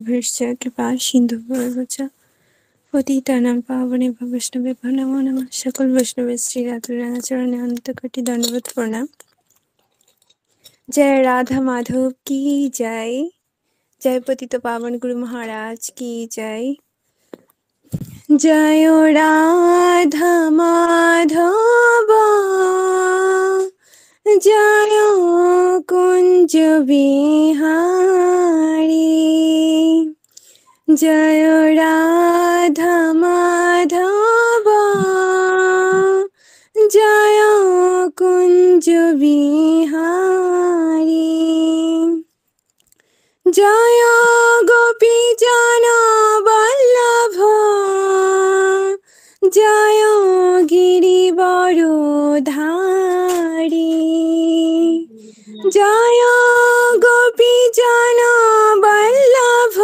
ভৃশ্চ কৃপা সিন্ধুভৈর্বচ পতিতানাং পাবনেভ্যো বৈষ্ণবেভ্যো নমো নমঃ। সকল বৈষ্ণবের শ্রী রাতুরাচরণে অন্তকোটি দণ্ডবত প্রণাম। जय राधा माधव की जय। जय पतित पावन गुरु महाराज की जय। जय राधा माधव जय कुंज बिहारी। जय राधा माधव जय कुंज बिहारी। जय गोपी जन वल्लभ जय गिरिवरधारी। जय गोपी जन वल्लभ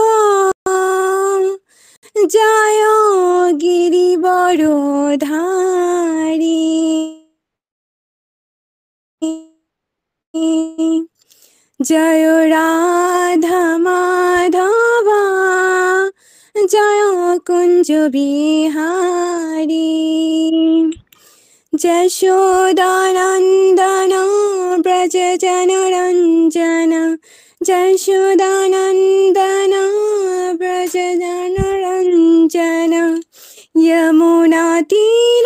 जय गिरिवरधारी। जय राधा माधव जय कुंज बिहारी। जशोदानंदन ब्रज जनरंजन जशोदानंदन ब्रज जनरंजन यमुना तीरावनचारी।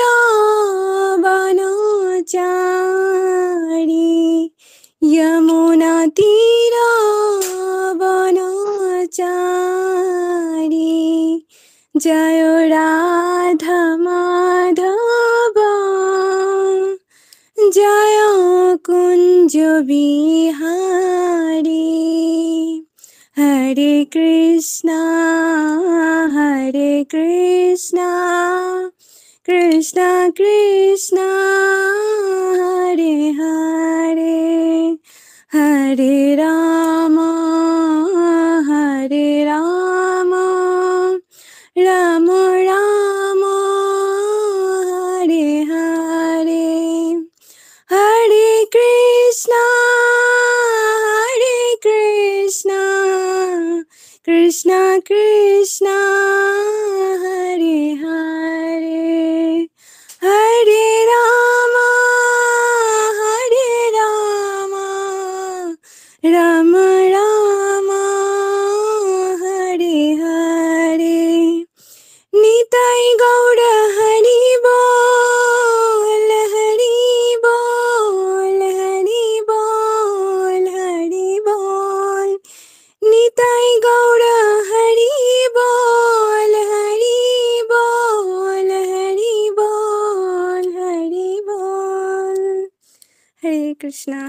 यमुना तीरावनचारी। जय राधा माधव जय कुंज बिहारी। हरे कृष्णा कृष्णा कृष्णा हरे हरे हरे राम राम राम हरे हरे। हरे कृष्णा कृष्णा कृष्णा हरे हरे हरे राम राम राम हरे हरे। निताई गौर हरि बोल हरि बोल हरि बोल हरि बोल। निताई गौर हरि बोल हरि बोल हरि बोल हरि बोल। हरे कृष्णा।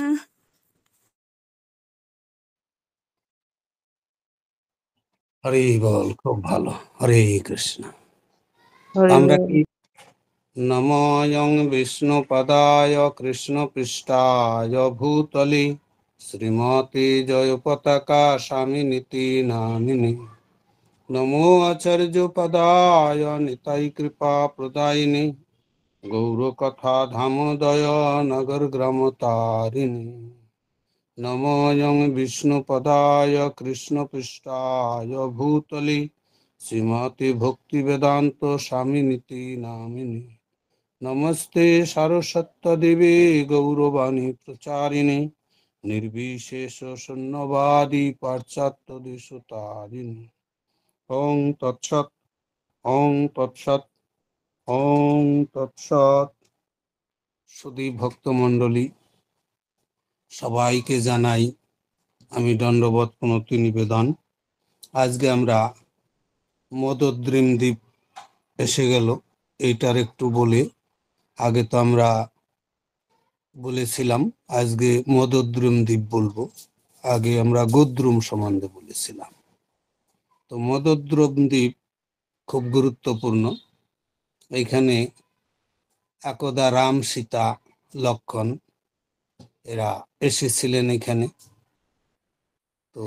হরে বল, খুব ভালো। হরে কৃষ্ণ। হরি আমরা বল। কি নমঃ বিষ্ণুপদায় কৃষ্ণ পৃষ্ঠায় ভূতলে শ্রীমতী জয় পতাকা স্বামিনীতি নামিনী। নমো আচার্য পদায় নিতাই কৃপা প্রদায়িনী গৌরকথা ধামোদয় নগর গ্রাম তারিণী। নমঃ বিষ্ণুপদায় কৃষ্ণ পৃষ্ঠায় ভূতলে শ্রীমতী ভক্তি বেদান্ত স্বামিনীতি নামিনী। নমস্তে সারস্বত দেবী গৌরবাণী প্রচারিণী নির্বিশেষ শূন্যবাদী পাশ্চাত্য দেশতারিণী। ওং তৎসৎ ওং তৎসৎ ওং তৎসৎ। সুধী ভক্তমণ্ডলী, সবাইকে জানাই আমি দণ্ডবত প্রণতি নিবেদন। আজকে আমরা মদদ্রিম দ্বীপ এসে গেল, এইটার একটু বলে। আগে তো আমরা বলেছিলাম আজকে মদদ্রুম দ্বীপ বলবো, আগে আমরা গোদ্রুম সম্বন্ধে বলেছিলাম। তো মদদ্রুম দ্বীপ খুব গুরুত্বপূর্ণ। এইখানে একদা রাম সীতা লক্ষণ এরা এসেছিলেন এখানে, তো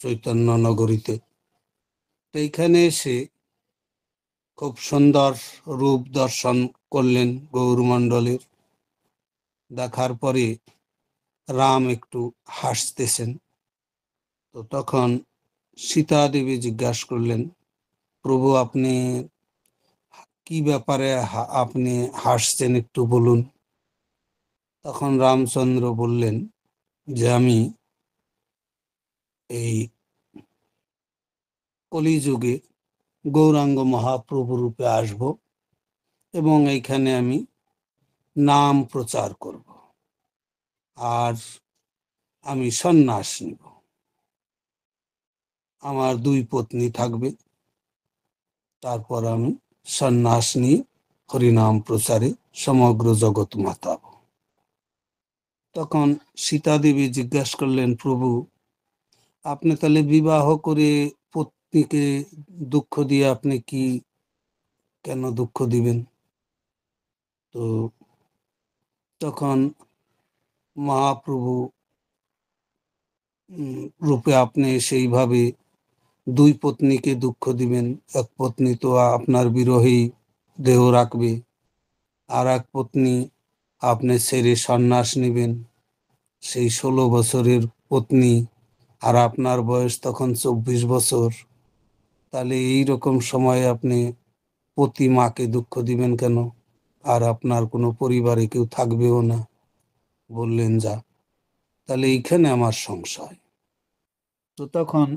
চৈতন্য নগরীতে। তো এইখানে এসে খুব সুন্দর রূপ দর্শন করলেন গৌরমণ্ডলের। দেখার পরে রাম একটু হাসতেছেন। তো তখন সীতা দেবী জিজ্ঞাসা করলেন, প্রভু আপনি কি ব্যাপারে আপনি হাসছেন একটু বলুন। তখন রামচন্দ্র বললেন যে আমি এই কলিযুগে গৌরাঙ্গ মহাপ্রভু রূপে আসব এবং এইখানে আমি নাম প্রচার করব, আর আমি সন্ন্যাস নিব। আমার 2 পত্নী থাকবে, তারপর আমি সন্ন্যাস নিয়ে হরিনাম প্রচারে সমগ্র জগৎ মাতাব। তখন সীতা দেবী জিজ্ঞাসা করলেন, প্রভু আপনি তাহলে বিবাহ করে পত্নীকে দুঃখ দিয়ে আপনি কি কেন দুঃখ দিবেন? তো তখন মহাপ্রভু রূপে আপনি সেইভাবে 2 পত্নীকে দুঃখ দিবেন। এক পত্নী তো আপনার বিরহেই দেহ রাখবে, আর এক পত্নী আপনি ছেড়ে সন্ন্যাস নেবেন। সেই 16 বছরের পত্নী, আর আপনার বয়স তখন 24 বছর। তাহলে এইরকম সময়ে আপনি পতি মাকে দুঃখ দিবেন কেন? আর আপনার কোনো পরিবারে কেউ থাকবেও না। বললেন, যা, তাহলে এইখানে আমার সংশয়। তো তখন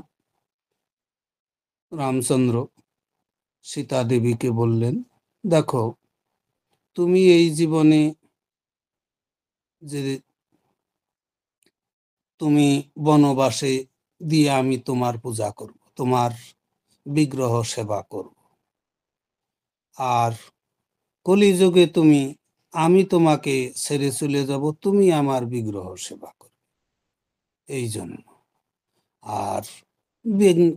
রামচন্দ্র সীতা দেবীকে বললেন, দেখো তুমি এই জীবনে যে তুমি বনবাসে দিয়ে আমি তোমার পূজা করব, তোমার বিগ্রহ সেবা করব, আর কলিযুগে আমি তোমাকে ছেড়ে চলে যাব, তুমি আমার বিগ্রহ সেবা করবে। এই জন্য। আর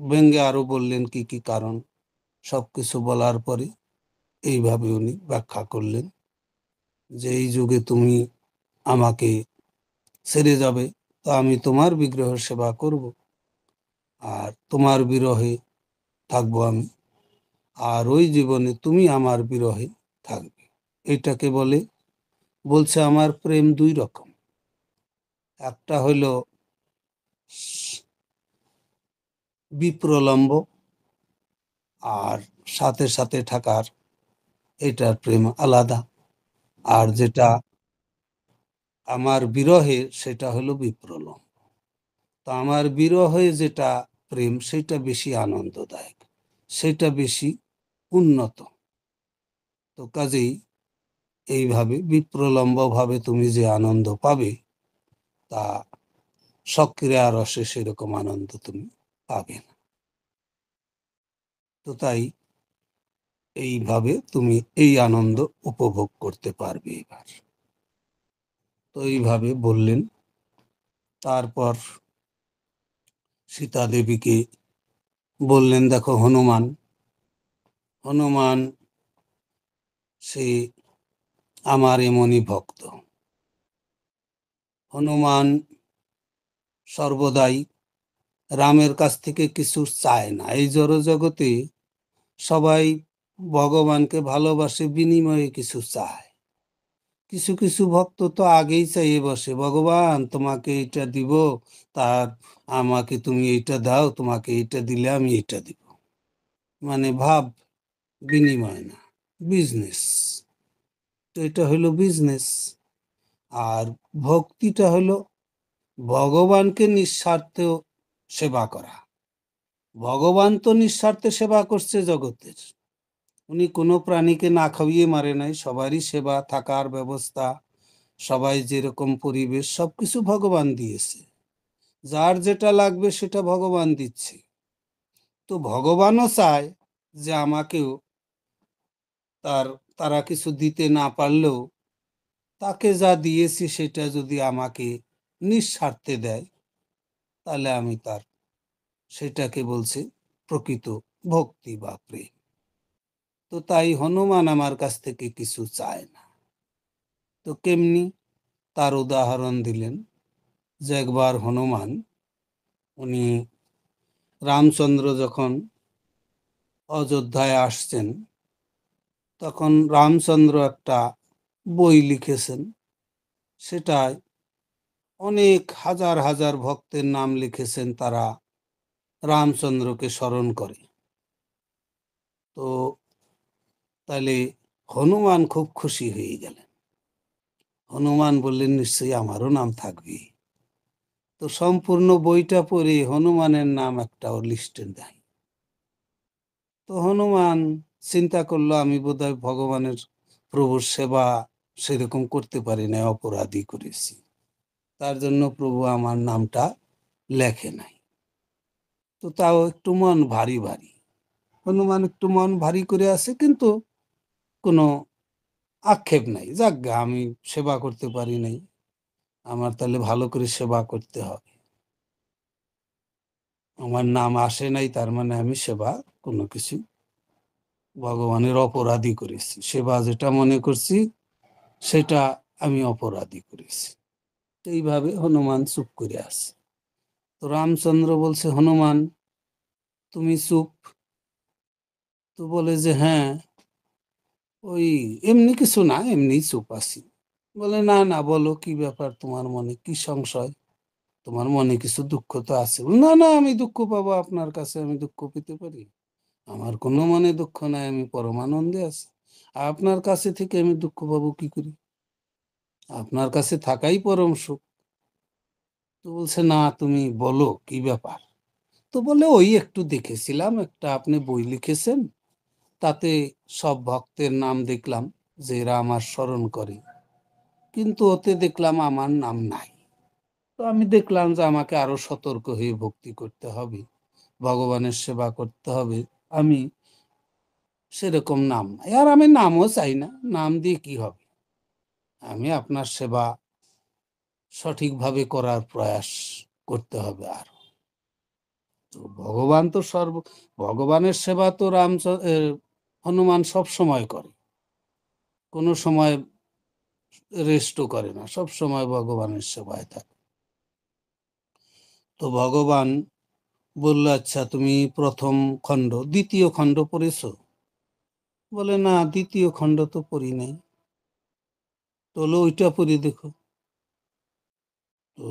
ব্যঙ্গে আরো বললেন কি কি কারণ। সবকিছু বলার পরে এইভাবে উনি ব্যাখ্যা করলেন যে এই যুগে তুমি আমাকে ছেড়ে যাবে, তো আমি তোমার বিগ্রহ সেবা করব, আর তোমার বিরহে থাকবো আমি, আর ওই জীবনে তুমি আমার বিরহে থাকবে। এটাকে বলছে আমার প্রেম 2 রকম। একটা হইল বিপ্রলম্ব, আর সাথে সাথে থাকার, এটার প্রেম আলাদা। আর যেটা আমার বিরহে, সেটা হলো বিপ্রলম্ব। তো আমার বিরহে যেটা প্রেম, সেটা বেশি আনন্দদায়ক, সেটা বেশি উন্নত। তো কাজেই এইভাবে বিপ্রলম্ব ভাবে তুমি যে আনন্দ পাবে, তা সক্রিয় রসে সেরকম আনন্দ তুমি পাবে না। তো তাই এইভাবে তুমি এই আনন্দ উপভোগ করতে পারবে এবার। তো এইভাবে বললেন। তারপর সীতা দেবীকে বললেন, দেখো হনুমান, হনুমান সে আমার এমনই ভক্ত। হনুমান সর্বদাই রামের কাছ থেকে কিছু চায় না। এই জড়জগতে সবাই ভগবানকে ভালোবাসে, বিনিময়ে কিছু চায়। কিছু কিছু ভক্ত তো আগেই চাইয়ে বসে, ভগবান তোমাকে এটা দিব, তার আমাকে তুমি এইটা দাও, তোমাকে এইটা দিলে আমি এটা দিব। মানে ভাব বিনিময় না, বিজনেস। তো এটা হলো বিজনেস। আর ভক্তিটা হলো ভগবানকে নিঃস্বার্থে সেবা করা। ভগবান তো নিঃস্বার্থে সেবা করছে জগতের। উনি কোনো প্রাণীকে না খাইয়ে মারে নাই, সবারই সেবা, থাকার ব্যবস্থা, সবাই যেরকম পরিবেশ, সবকিছু ভগবান দিয়েছে। যার যেটা লাগবে সেটা ভগবান দিচ্ছে। তো ভগবানও চায় যে আমাকেও তারা কিছু দিতে না পারলেও তাকে যা দিয়েছি সেটা যদি আমাকে নিঃস্বার্থে দেয়, তাহলে আমি সেটাকে বলছে প্রকৃত ভক্তি বা প্রেম। তো তাই হনুমান আমার কাছ থেকে কিছু চায় না। তো কেমনি, তার উদাহরণ দিলেন যে একবার হনুমান, উনি রামচন্দ্র যখন অযোধ্যায় আসছেন, তখন রামচন্দ্র একটা বই লিখেছেন। সেটায় অনেক হাজার হাজার ভক্তের নাম লিখেছেন। তারা রামচন্দ্রকে স্মরণ করে। তো তাহলে হনুমান খুব খুশি হয়ে গেলেন। হনুমান বললেন, নিশ্চয়ই আমারও নাম থাকবে। তো সম্পূর্ণ বইটা পড়ে হনুমানের নাম একটাও লিস্টে নাই। তো হনুমান চিন্তা করলো, আমি বোধহয় ভগবানের প্রভুর সেবা সেরকম করতে পারি না, অপরাধী করেছি, তার জন্য প্রভু আমার নামটা লেখে নাই। তো তাও একটু মন ভারী ভারী, হনুমান একটু মন ভারী করে আছে, কিন্তু কোনো আক্ষেপ নাই। যাক গে, আমি সেবা করতে পারি নাই, আমার তাহলে ভালো করে সেবা করতে হবে। আমার নাম আসে নাই, তার মানে আমি সেবা কোনো কিছু ভগবানের অপরাধী করেছি, সেবা যেটা মনে করছি সেটা আমি অপরাধী করেছি। এইভাবে হনুমান চুপ করে আছে। তো রামচন্দ্র বলছে, হনুমান তুমি চুপ? তো বলে যে হ্যাঁ, ওই এমনি কিছু না, এমনি চুপ আছি। বলে না না, বলো কি ব্যাপার, তোমার মনে কি সংশয়, তোমার মনে কিছু দুঃখ তো আছে? না না, আমি দুঃখ পাবো আপনার কাছে, আমি দুঃখ পেতে পারি? আমার কোনো মনে দুঃখ নাই, আমি পরমানন্দে আছি। আপনার কাছে থেকে আমি দুঃখ পাবো কি করি? আপনার কাছে থাকাই পরম সুখ। তো বলছে না, তুমি বলো কি ব্যাপার। তো বলে, ওই একটু দেখেছিলাম, একটা আপনি বই লিখেছেন, তাতে সব ভক্তের নাম দেখলাম যে এরা আমার স্মরণ করে, কিন্তু ওতে দেখলাম আমার নাম নাই। তো আমি দেখলাম যে আমাকে আরো সতর্ক হয়ে ভক্তি করতে হবে, ভগবানের সেবা করতে হবে। আমি সেরকম নাম নাই, আর আমি নামও চাই না, নাম দিয়ে কি হবে? আমি আপনার সেবা সঠিকভাবে করার প্রয়াস করতে হবে। আর তো ভগবান তো ভগবানের সেবা তো হনুমান সব সময় করে, কোনো সময় রেস্টও করে না, সব সময় ভগবানের সেবায় থাকে। তো ভগবান বলল, আচ্ছা তুমি প্রথম খণ্ড দ্বিতীয় খণ্ড পড়েছো? বলে না, দ্বিতীয় খণ্ড তো পড়ি নাই। তো ওইটা পড়ি দেখো। তো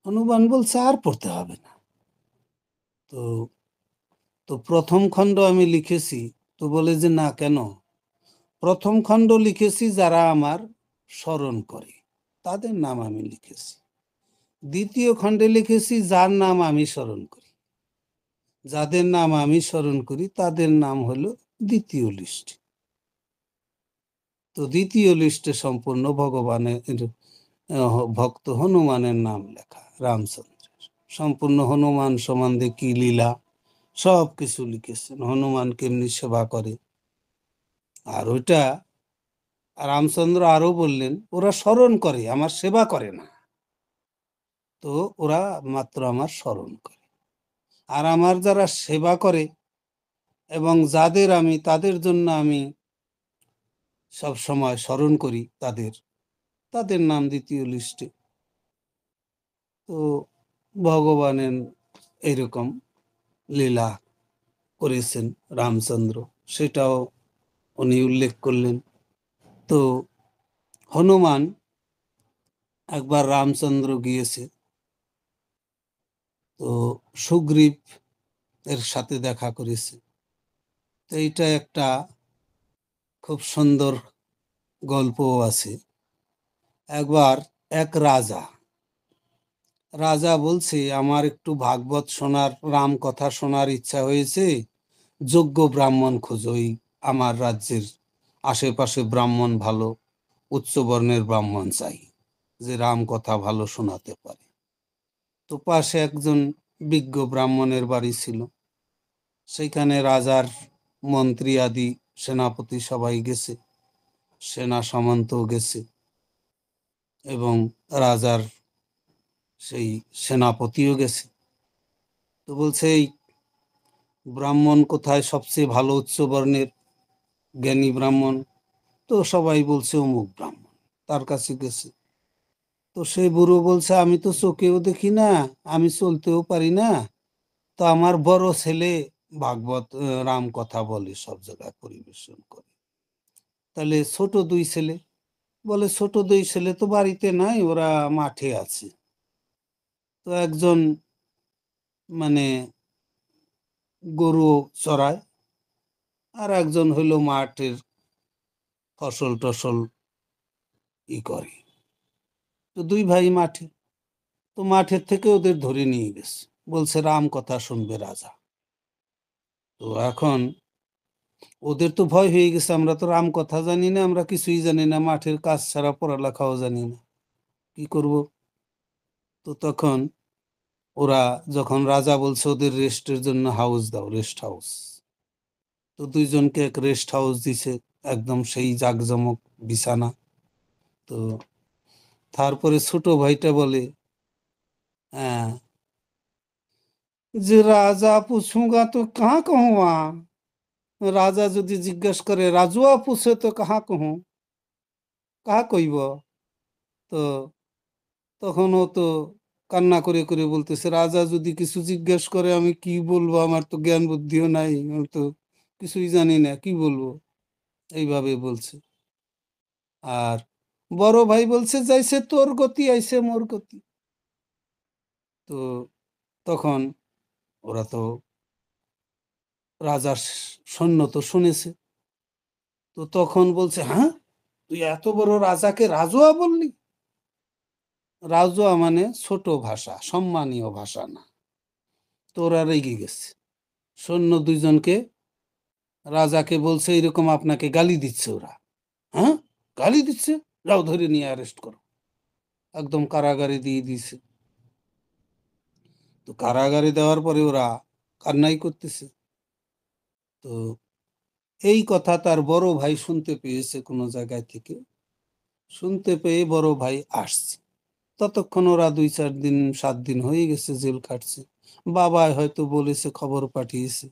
হনুমান বলছে, আর পড়তে হবে না। তো তো প্রথম খণ্ড আমি লিখেছি। তো বলে যে না, কেন? প্রথম খণ্ড লিখেছি যারা আমার স্মরণ করে তাদের নাম আমি লিখেছি, দ্বিতীয় খণ্ডে লিখেছি যার নাম আমি স্মরণ করি, যাদের নাম আমি স্মরণ করি তাদের নাম হলো দ্বিতীয় লিস্ট। তো দ্বিতীয় লিস্টে সম্পূর্ণ ভগবানের ভক্ত হনুমানের নাম লেখা, রামচন্দ্রের। সম্পূর্ণ হনুমান সম্বন্ধে কি লীলা সব কিছু লিখেছেন, হনুমান কেমনি সেবা করে। আর ওইটা রামচন্দ্র আরো বললেন, ওরা স্মরণ করে, আমার সেবা করে না। তো ওরা মাত্র আমার স্মরণ করে, আর আমার যারা সেবা করে এবং যাদের আমি তাদের জন্য আমি সব সময় স্মরণ করি, তাদের তাদের নাম দ্বিতীয় লিস্টে। তো ভগবানের এরকম লীলা করেছেন রামচন্দ্র, সেটাও উনি উল্লেখ করলেন। তো হনুমান একবার রামচন্দ্র গিয়েছে, তো সুগ্রীব এর সাথে দেখা করেছে। তো এইটা একটা খুব সুন্দর গল্পও আছে। একবার এক রাজা রাজা বলছে, আমার একটু ভাগবত শোনার, রাম কথা শোনার ইচ্ছা হয়েছে, যোগ্য ব্রাহ্মণ খোঁজোই, আমার রাজ্যের আশেপাশে ব্রাহ্মণ ভালো, উচ্চ বর্ণের ব্রাহ্মণ চাই, যে রাম কথা ভালো শোনাতে পারে। তো পাশে একজন বিজ্ঞ ব্রাহ্মণের বাড়ি ছিল, সেইখানে রাজার মন্ত্রী আদি সেনাপতি সবাই গেছে, সেনা সামন্ত গেছে, এবং রাজার সেই সেনাপতিও গেছে। তো বলছে, এই ব্রাহ্মণ কোথায় সবচেয়ে ভালো উচ্চ বর্ণের জ্ঞানী ব্রাহ্মণ? তো সবাই বলছে অমুক ব্রাহ্মণ, তার কাছে গেছে। তো সেই বুড়ো বলছে, আমি তো চোখেও দেখি না, আমি চলতেও পারি না, তো আমার বড় ছেলে ভাগবত রাম কথা বলে, সব জায়গায় পরিবেশন করে। তাহলে ছোট দুই ছেলে? বলে ছোট দুই ছেলে তো বাড়িতে নাই, ওরা মাঠে আছে। তো একজন মানে গরু চড়ায়, আর একজন হইল মাঠের ফসল টসল করে। তো দুই ভাই মাঠে, তো মাঠের থেকে ওদের ধরে নিয়ে গেছে, বলছে রাম কথা শুনবে রাজা। তো এখন ওদের তো ভয় হয়ে গেছে, আমরা তো রাম কথা জানি না, আমরা কিছুই জানি না, মাঠের কাজ ছাড়া পড়ালেখাও জানি না, কি করব। তো তখন ওরা যখন রাজা বলছে ওদের রেস্টের জন্য হাউস দাও, রেস্ট হাউস, তো দুইজনকে এক রেস্ট হাউস দিছে, একদম সেই জাঁকজমক বিছানা। তো তারপরে ছোট ভাইটা বলে, হ্যাঁ, যে রাজা পুছুঙ্গা তো কাহা কহুয়া, রাজা যদি জিজ্ঞেস করে রাজুয়া পুছে তো কাহা কহু, কাহা কইব। তো তখন ও তো কান্না করে করে বলতেছে, রাজা যদি কিছু জিজ্ঞেস করে আমি কি বলবো, আমার তো জ্ঞান বুদ্ধিও নাই, আমি তো কিছুই জানি না, কি বলবো, এইভাবে বলছে। আর বড় ভাই বলছে, যাইছে তোর গতি আইছে মোর গতি। তো তখন ওরা তো রাজার সৈন্য তো শুনেছে, তো তখন বলছে, হ্যাঁ, তুই এত বড় রাজাকে রাজুয়া বললি? রাজুয়া মানে ছোট ভাষা, সম্মানীয় ভাষা না। তো ওরা রেগে গেছে, সৈন্য দুইজনকে রাজাকে বলছে এরকম আপনাকে গালি দিচ্ছে ওরা। হ্যাঁ, গালি দিচ্ছে, যাও ধরে নিয়ে অ্যারেস্ট করো। একদম কারাগারে দিয়ে দিয়েছে। তো কারাগারে দেওয়ার পরে ওরা কান্নাই করতেছে। তো এই কথা তার বড় ভাই শুনতে পেয়েছে কোনো জায়গায় থেকে, শুনতে পেয়ে বড় ভাই আসছে। ততক্ষণ ওরা 2-4 দিন 7 দিন হয়ে গেছে জেল খাটছে। বাবা হয়তো বলেছে, খবর পাঠিয়েছে।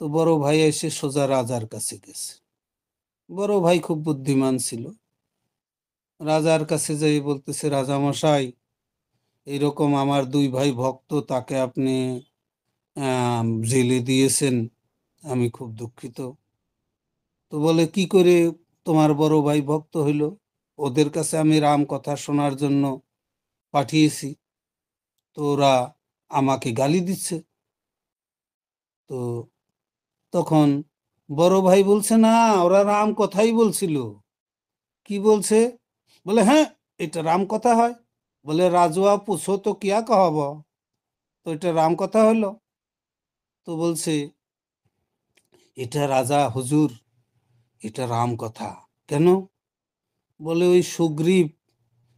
তো বড় ভাই এসে সোজা রাজার কাছে গেছে। বড় ভাই খুব বুদ্ধিমান ছিল, রাজার কাছে যাই বলতেছে, রাজা মশাই, এরকম আমার দুই ভাই ভক্ত, তাকে আপনি জেলে দিয়েছেন, আমি খুব দুঃখিত। তো বলে, কি করে তোমার বড় ভাই ভক্ত হইল? ওদের কাছে আমি রাম কথা শোনার জন্য পাঠিয়েছি, তো ওরা আমাকে গালি দিচ্ছে। তো তখন বড় ভাই বলছে, না, ওরা রাম কথাই বলছিল। কি বলছে? বলে, হ্যাঁ, এটা রাম কথা হয়। বলে, রাজুয়া পুছো তো কিয়া কহব, তো এটা রাম কথা হলো? তো বলছে, এটা রাজা হুজুর, এটা রাম কথা। কেন? বলে, ওই সুগ্রীব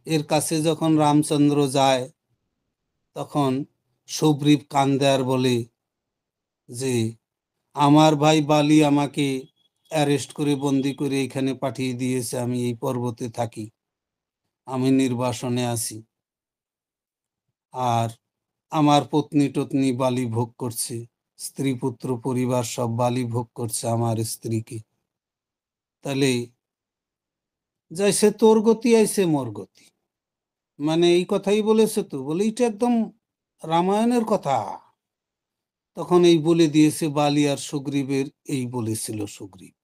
এর কাছে যখন রামচন্দ্র যায়, তখন সুগ্রীব কান্দে আর বলে যে আমার ভাই বালি আমাকে অ্যারেস্ট করে বন্দি করে এখানে পাঠিয়ে দিয়েছে, আমি এই পর্বতে থাকি, আমি নির্বাসনে আছি, আর আমার পত্নী টত্নী বালি ভোগ করছে, স্ত্রী পুত্র পরিবার সব বালি ভোগ করছে আমার স্ত্রীকে। তাহলে যাইছে তোর গতি আইছে মোর গতি, মানে এই কথাই বলেছে। তো বলে, এটা একদম রামায়ণের কথা। তখন এই বলে দিয়েছে বালি আর সুগ্রীবের, এই বলেছিল সুগ্রীব।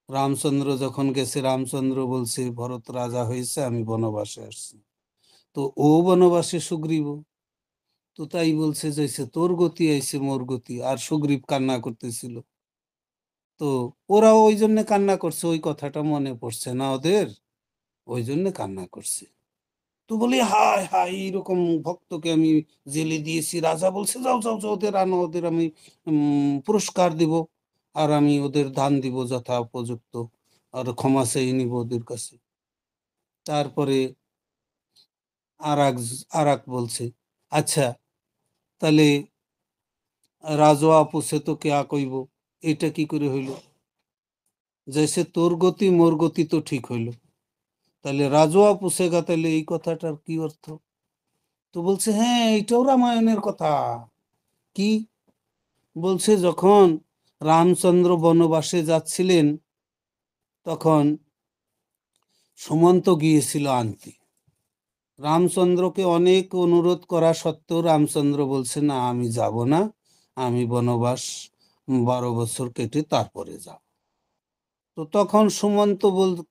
রামচন্দ্র যখন গেছে, রামচন্দ্র বলছে ভরত রাজা হয়েছে, আমি বনবাসে আসছি। তো ও বনবাসে, সুগ্রীব তো তাই বলছে, যাইছে তোর গতি আইছে মোর গতি। আর সুগ্রীব কান্না করতেছিল। তো ওরাও ওই জন্য কান্না করছে, ওই কথাটা মনে পড়ছে না ওদের, ওই জন্য কান্না করছে। তো বলি, হায় হায়, এইরকম ভক্তকে আমি জেলে দিয়েছি, রাজা বলছে যাও যাও যাও, ওদের আনো, ওদের আমি পুরস্কার দিব, আর আমি ওদের দান দিব যথা উপযুক্ত, আর ক্ষমা চেয়ে নিব ওদের কাছে। তারপরে আর এক বলছে, আচ্ছা, তাহলে রাজোয়া পুষে তো কেয়া কইব, এটা কি করে হইল? জৈসে তোর গতি মোর গতি তো ঠিক হইল, তাহলে রাজোয়া পুষেগা, তাহলে এই কথাটার কি অর্থ? তো বলছে, হ্যাঁ, এটাও রামায়ণের কথা। কি বলছে? যখন রামচন্দ্র বনবাসে যাচ্ছিলেন, তখন সুমন্ত গিয়েছিল আনতে। রামচন্দ্রকে অনেক অনুরোধ করা সত্ত্বেও রামচন্দ্র বলছে, না, আমি যাব না, আমি বনবাস 12 বছর কেটে তারপরে যাব। তো তখন সুমন্ত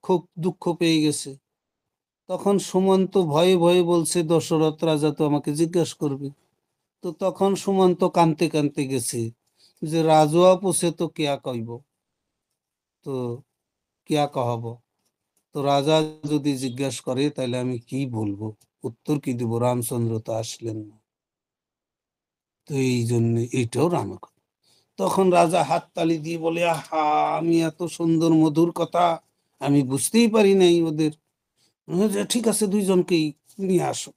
খুব দুঃখ পেয়ে গেছে। তখন সুমন্ত ভয়ে ভয়ে বলছে, দশরথ রাজা তো আমাকে জিজ্ঞাসা করবে, তো তখন সুমন্ত কানতে কানতে গেছে যে রাজুয়া পুষে তো কেয়া কইব, তো কেয়া কহাব। তো রাজা যদি জিজ্ঞাসা করে তাহলে আমি কি বলবো, উত্তর কি দিব? রামচন্দ্র তো আসলেন না। তো এই জন্য এইটাও রামের কথা। তখন রাজা হাততালি দিয়ে বলে, আহা, আমি এত সুন্দর মধুর কথা আমি বুঝতেই পারি নাই ওদের। ঠিক আছে, দুইজনকেই নিয়ে আসো,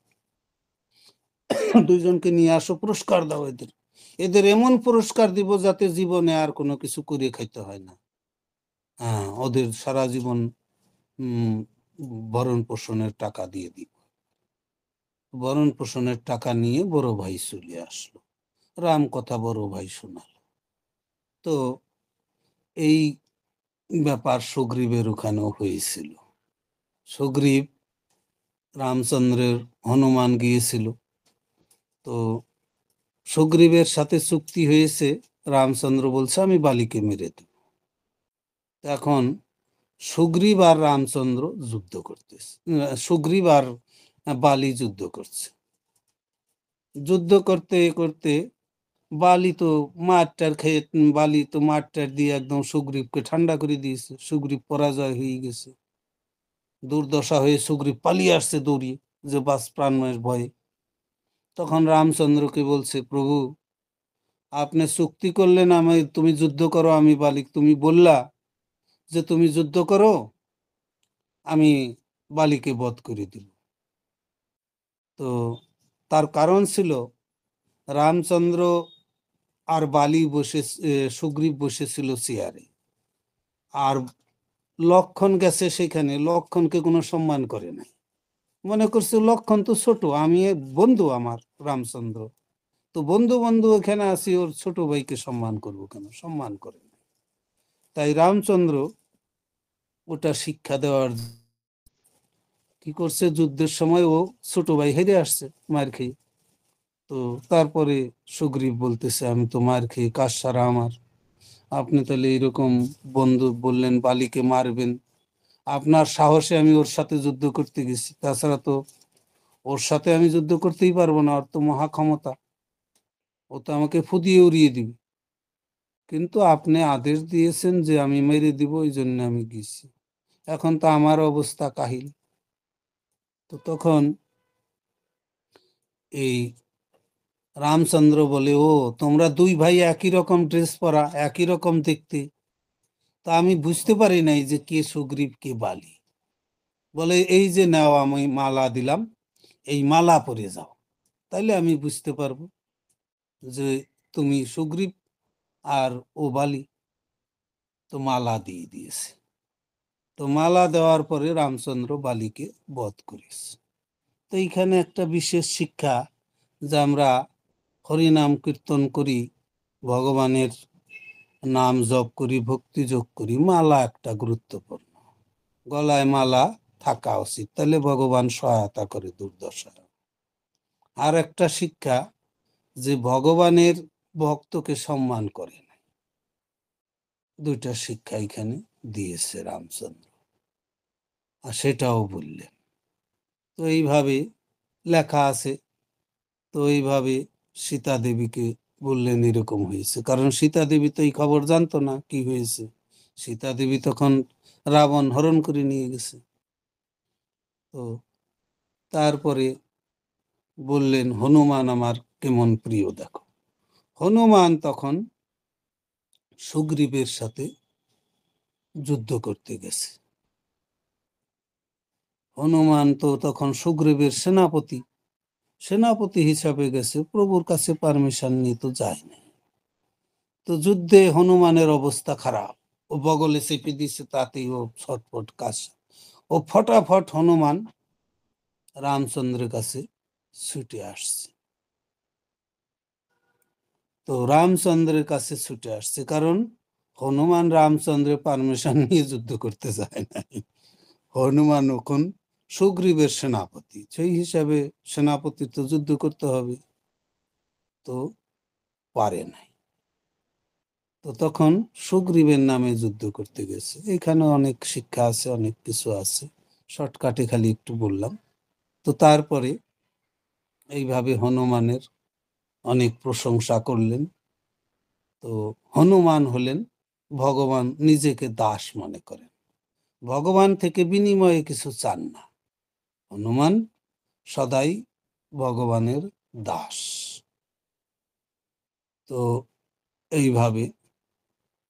দুইজনকে নিয়ে আসো, পুরস্কার দাও এদের। এদের এমন পুরস্কার দিব যাতে জীবনে আর কোনো কিছু করে খাইতে হয় না। হ্যাঁ, ওদের সারা জীবন উম ভরণ পোষণের টাকা দিয়ে দিব। ভরণ পোষণের টাকা নিয়ে বড় ভাই চলে আসলো, রাম কথা বড় ভাই শোনাল। তো এই ব্যাপার সুগ্রীবের ওখানেও হয়েছিল। সুগ্রীব রামচন্দ্রের হনুমান গিয়েছিল, তো সুগ্রীবের সাথে চুক্তি হয়েছে, রামচন্দ্র বলছে আমি বালিকে মেরে দেব। এখন সুগ্রীব আর রামচন্দ্র যুদ্ধ করতেছে, সুগ্রীব আর বালি যুদ্ধ করছে। যুদ্ধ করতে করতে বালি তো মারটার খেয়ে, বালি তো মারটার দিয়ে একদম সুগ্রীবকে ঠান্ডা করে দিয়েছে। সুগ্রীব পরাজয় হয়ে গেছে, দুর্দশা হয়ে সুগ্রীব পালিয়ে আসছে দৌড়িয়ে, যে বাস প্রাণময়ের ভয়ে। তখন রামচন্দ্রকে বলছে, প্রভু, আপনি চুক্তি করলেন আমি, তুমি যুদ্ধ করো, আমি বালিক, তুমি বললা যে তুমি যুদ্ধ করো, আমি বালিকে বধ করে দিব। তো তার কারণ ছিল, রামচন্দ্র আর বালি বসে, সুগ্রীব বসেছিল চেয়ারে, আর লক্ষণ গেছে সেখানে, লক্ষণকে কোনো সম্মান করে নাই। মনে করছে লক্ষণ তো ছোট, আমি বন্ধু আমার রামচন্দ্র, তো বন্ধু বন্ধু এখানে আসি, ওর ছোট ভাইকে সম্মান করবো কেন? সম্মান করে না। তাই রামচন্দ্র ওটা শিক্ষা দেওয়ার কি করছে, যুদ্ধের সময় ও ছোট ভাই হেরে আসছে মার খেয়ে। তো তারপরে সুগ্রীব বলতেছে, আমি তো মার খেয়ে কাজ সারা আমার, আপনি তাহলে এরকম বন্ধু বললেন বালিকে মারবেন, আপনার সাহসে আমি ওর সাথে যুদ্ধ করতে গেছি, তাছাড়া তো ওর সাথে আমি যুদ্ধ করতেই পারবো না, ওর তো মহা ক্ষমতা, ও তো আমাকে ফুদিয়ে উড়িয়ে দিবে। কিন্তু আপনি আদেশ দিয়েছেন যে আমি মেরে দিব, ওই জন্য আমি গেছি, এখন তো আমার অবস্থা কাহিল। তো তখন এই রামচন্দ্র বলে, ও তোমরা দুই ভাই একই রকম ড্রেস পরা, একই রকম দেখতে, তা আমি বুঝতে পারি নাই যে কে সুগ্রীব কে বালি। বলে, এই যে নাও, আমি মালা দিলাম, এই মালা পরে যাও, তাইলে আমি বুঝতে পারবো যে তুমি সুগ্রীব আর ও বালি। তো মালা দিয়ে দিয়েছে। তো মালা দেওয়ার পরে রামচন্দ্র বালিকে বধ করেছে। তো এইখানে একটা বিশেষ শিক্ষা, যে আমরা হরিনাম কীর্তন করি, ভগবানের নাম জপ করি, ভক্তি যোগ করি, মালা একটা গুরুত্বপূর্ণ, গলায় মালা থাকা উচিত, তাহলে ভগবান সহায়তা করে দুর্দশা। আর একটা শিক্ষা, যে ভগবানের ভক্তকে সম্মান করে না। দুইটা শিক্ষা এখানে দিয়েছে রামচন্দ্র, আর সেটাও বললেন। তো এইভাবে লেখা আছে। তো এইভাবে সীতা দেবীকে বললেন এরকম হয়েছে, কারণ সীতা দেবী তো এই খবর জানতো না কি হয়েছে। সীতা দেবী তখন রাবণ হরণ করে নিয়ে গেছে। তো তারপরে বললেন, হনুমান আমার কেমন প্রিয় দেখো। হনুমান তখন সুগ্রীবের সাথে যুদ্ধ করতে গেছে। হনুমান তো তখন সুগ্রীবের সেনাপতি, সেনাপতি হিসাবে গেছে, প্রভুর কাছে পারমিশন নিয়ে তো যায় না। তো যুদ্ধে হনুমানের অবস্থা খারাপ, ও বগলে চেপে দিছে, তাতেই ও ছটফট কাজ। ও ফটাফট হনুমান রামচন্দ্রের কাছে ছুটে আসছে। তো রামচন্দ্রের কাছে ছুটে আসছে কারণ হনুমান রামচন্দ্রের পারমিশন নিয়ে যুদ্ধ করতে যায় নাই। হনুমান এখন সুগ্রীবের সেনাপতি, সেই হিসাবে সেনাপতি তো যুদ্ধ করতে হবে, তো পারে নাই। তো তখন সুগ্রীবের নামে যুদ্ধ করতে গেছে। এখানে অনেক শিক্ষা আছে, অনেক কিছু আছে, শর্টকাটে খালি একটু বললাম। তো তারপরে এইভাবে হনুমানের অনেক প্রশংসা করলেন। তো হনুমান হলেন ভগবান নিজেকে দাস মনে করেন, ভগবান থেকে বিনিময়ে কিছু চান না। হনুমান সদাই ভগবানের দাস। তো এইভাবে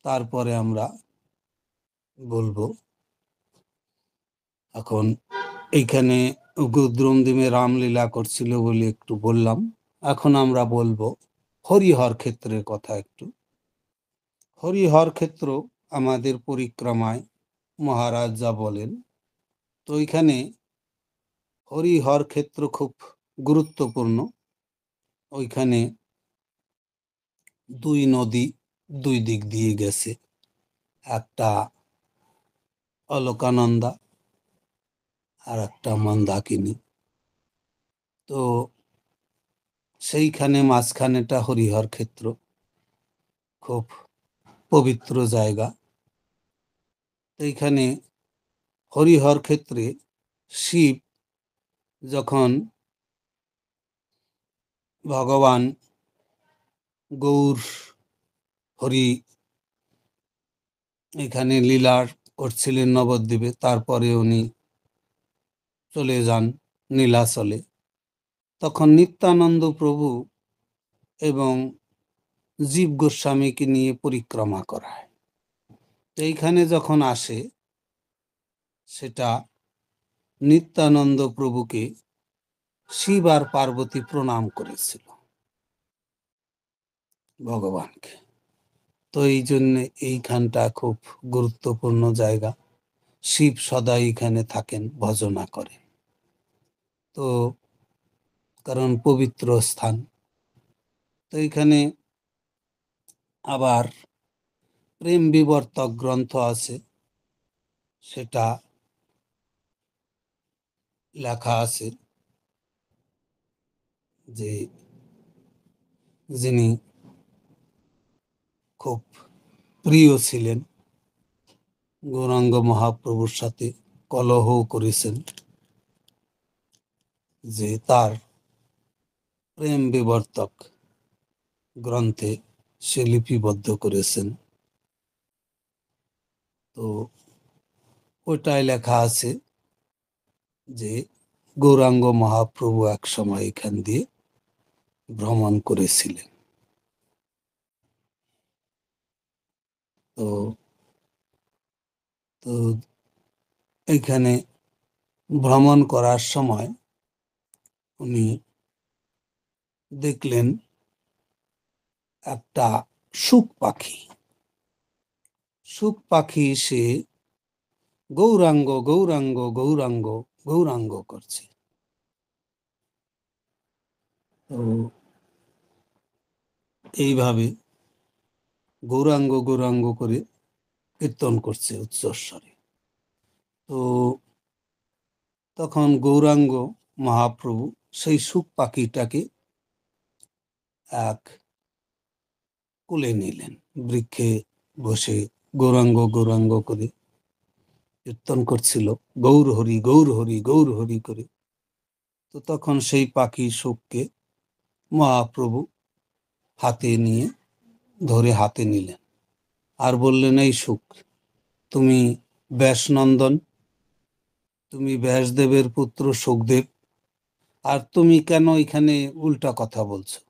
তারপরে আমরা বলবো, এখন এইখানে গুদ্রুমদিমে রামলীলা করছিল বলে একটু বললাম। এখন আমরা বলবো হরিহর ক্ষেত্রের কথা একটু। হরিহর ক্ষেত্র আমাদের পরিক্রমায় মহারাজ যা বলেন, তো এখানে হরিহর ক্ষেত্র খুব গুরুত্বপূর্ণ। ওইখানে দুই নদী দুই দিক দিয়ে গেছে, একটা অলকানন্দা আর একটা মন্দাকিনী। তো সেইখানে মাঝখানেটা হরিহর ক্ষেত্র, খুব পবিত্র জায়গা। এইখানে হরিহর ক্ষেত্রে শিব যখন ভগবান গৌর হরি এখানে লীলা করছিলেন নবদ্বীপে, তারপরে উনি চলে যান নীলাচলে, তখন নিত্যানন্দ প্রভু এবং জীব গোস্বামীকে নিয়ে পরিক্রমা করায়। এইখানে যখন আসে, সেটা নিত্যানন্দ প্রভুকে শিব আর পার্বতী প্রণাম করেছিল ভগবানকে। তো এই জন্য এইখানটা খুব গুরুত্বপূর্ণ জায়গা। শিব সদাই এখানে থাকেন, ভজনা করে। তো কারণ পবিত্র স্থান। তো এখানে আবার প্রেম বিবর্তক গ্রন্থ আছে, সেটা লেখা আছে যে যিনি খুব প্রিয় ছিলেন, গৌরাঙ্গ মহাপ্রভুর সাথে কলহ করেছেন, যে তার প্রেম বিবর্তক গ্রন্থে সে লিপিবদ্ধ করেছেন। তো ওটাই লেখা আছে যে গৌরাঙ্গ মহাপ্রভু এক সময় এখান দিয়ে ভ্রমণ করেছিলেন। তো তো এখানে ভ্রমণ করার সময় উনি দেখলেন একটা শুক পাখি। শুক পাখি সে গৌরাঙ্গ গৌরাঙ্গ গৌরাঙ্গ গৌরাঙ্গ করছে। তো এইভাবে গৌরাঙ্গ গৌরাঙ্গ করে কীর্তন করছে উচ্চস্বরে। তো তখন গৌরাঙ্গ মহাপ্রভু সেই শুক পাখিটাকে এক কোলে নিলেন, বৃক্ষে বসে গৌরাঙ্গ গৌরাঙ্গ করে কীর্তন করছিল, গৌর হরি গৌর হরি গৌর হরি করে। তো তখন সেই পাখি শুককে মহাপ্রভু হাতে নিয়ে ধরে হাতে নিলেন আর বললেন, এই শুক, তুমি ব্যাসনন্দন, তুমি ব্যাসদেবের পুত্র শুকদেব, আর তুমি কেন এখানে উল্টা কথা বলছো?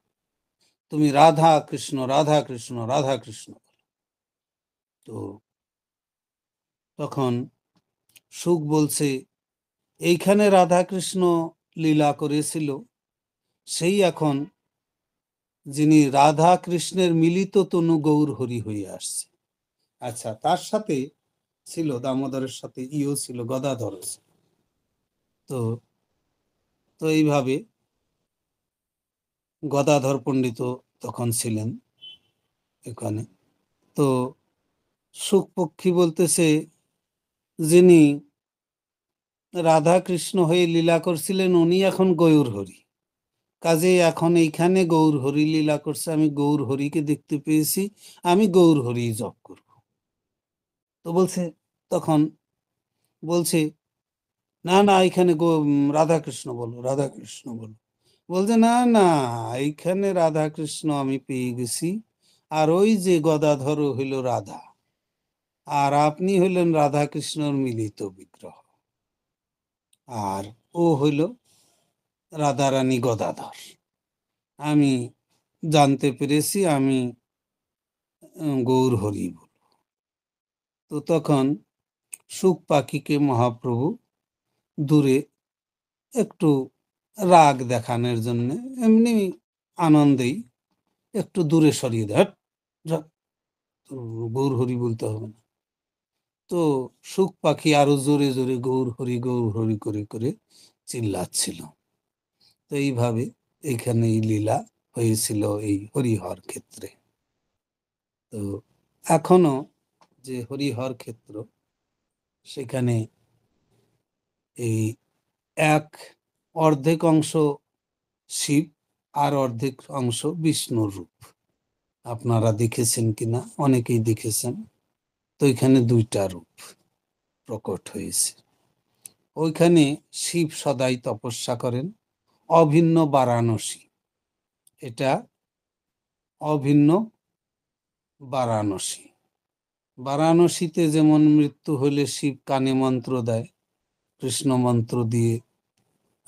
তুমি রাধা কৃষ্ণ রাধা কৃষ্ণ রাধা কৃষ্ণ। তো তখন শুক বলছে, এইখানে রাধা কৃষ্ণ লীলা করেছিল, সেই এখন যিনি রাধা কৃষ্ণের মিলিত তনু গৌর হরি হয়ে আসছে। আচ্ছা, তার সাথে ছিল দামোদরের সাথে ইও ছিল, গদাধর। তো তো এইভাবে গদাধর পণ্ডিত তখন ছিলেন এখানে। তো শুকপক্ষী বলতেছে, যিনি রাধা কৃষ্ণ হয়ে লীলা করছিলেন উনি এখন গৌর হরি, কাজে এখন এইখানে গৌর হরি লীলা করছে, আমি গৌর হরিকে দেখতে পেয়েছি, আমি গৌর হরি জপ করব। তো বলছে, তখন বলছে, না না, এখানে রাধা কৃষ্ণ বলো, রাধা কৃষ্ণ বলো। বলছে না না, এইখানে রাধা কৃষ্ণ আমি পেয়ে গেছি, আর ওই যে গদাধর হইল রাধা, আর আপনি হইলেন রাধা কৃষ্ণর মিলিত বিগ্রহ, আর ও হইল রাধারানী গদাধর। আমি জানতে পেরেছি, আমি গৌর হরি বল। তো তখন সুখ পাখিকে মহাপ্রভু দূরে একটু রাগ দেখানোর জন্য, এমনি আনন্দেই একটু দূরে সরিয়ে দেয়, "হট, যা, গৌর হরি বলতে হবে না।" তো সুখ পাখি আরো জোরে জোরে গৌর হরি করে করে চিল্লাচ্ছিল। তো এইভাবে এইখানে এই লীলা হয়েছিল এই হরিহর ক্ষেত্রে। তো এখনো যে হরিহর ক্ষেত্র, সেখানে এই এক অর্ধেক অংশ শিব আর অর্ধেক অংশ বিষ্ণুর রূপ। আপনারা দেখেছেন কিনা, অনেকেই দেখেছেন। তো এখানে দুইটা রূপ প্রকট হয়েছে। ওইখানে শিব সদাই তপস্যা করেন, অভিন্ন বারাণসী, এটা অভিন্ন বারাণসী। বারাণসীতে যেমন মৃত্যু হলে শিব কানে মন্ত্র দেয়, কৃষ্ণ মন্ত্র দিয়ে,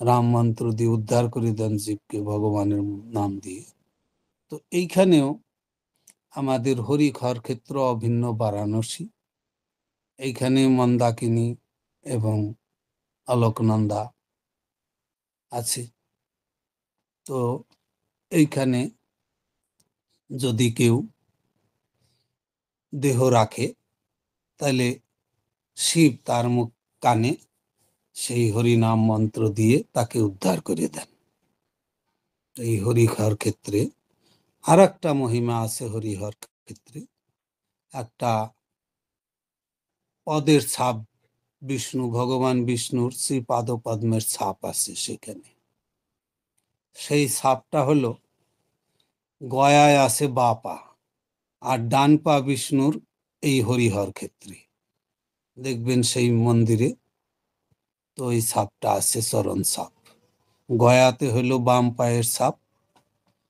রাম মন্ত্র দিয়ে উদ্ধার করে দেন জীবকে ভগবানের নাম দিয়ে। তো এইখানেও আমাদের হরিহর ক্ষেত্র অভিন্ন বারাণসী। এইখানে মন্দাকিনী এবং অলোকনন্দা আছে। তো এইখানে যদি কেউ দেহ রাখে, তাহলে শিব তার মুখ কানে সেই হরিনাম মন্ত্র দিয়ে তাকে উদ্ধার করে দেন। এই হরিহর ক্ষেত্রে আর একটা মহিমা আছে। হরিহর ক্ষেত্রে একটা পদের ছাপ, বিষ্ণু ভগবান বিষ্ণুর শ্রীপাদ পদ্মের ছাপ আছে সেখানে। সেই ছাপটা হলো গয়ায় আছে বা পা, আর ডান পা বিষ্ণুর এই হরিহর ক্ষেত্রে দেখবেন সেই মন্দিরে। তো এই ছাপটা আছে চরণ ছাপ। গয়াতে হইল বাম পায়ের ছাপ,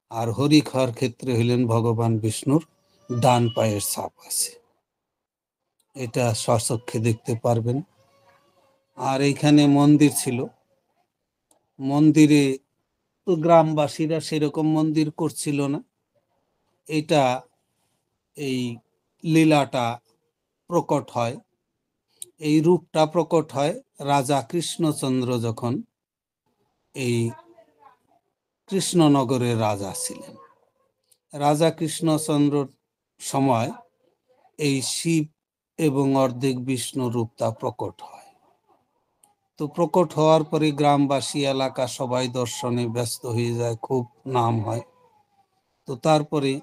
আর হরিহর ক্ষেত্রে হইলেন ভগবান বিষ্ণুর ডান পায়ের ছাপ আছে। এটা স্বচক্ষে দেখতে পারবেন। আর এইখানে মন্দির ছিল, মন্দিরে তো গ্রামবাসীরা সেরকম মন্দির করছিল না। এটা এই লীলাটা প্রকট হয়, এই রূপটা প্রকট হয় রাজা কৃষ্ণচন্দ্র যখন এই কৃষ্ণনগরের রাজা ছিলেন। রাজা কৃষ্ণচন্দ্রর সময় এই শিব এবং অর্ধেক বিষ্ণু রূপটা প্রকট হয়। তো প্রকট হওয়ার পরে গ্রামবাসী এলাকা সবাই দর্শনে ব্যস্ত হয়ে যায়, খুব নাম হয়। তো তারপরে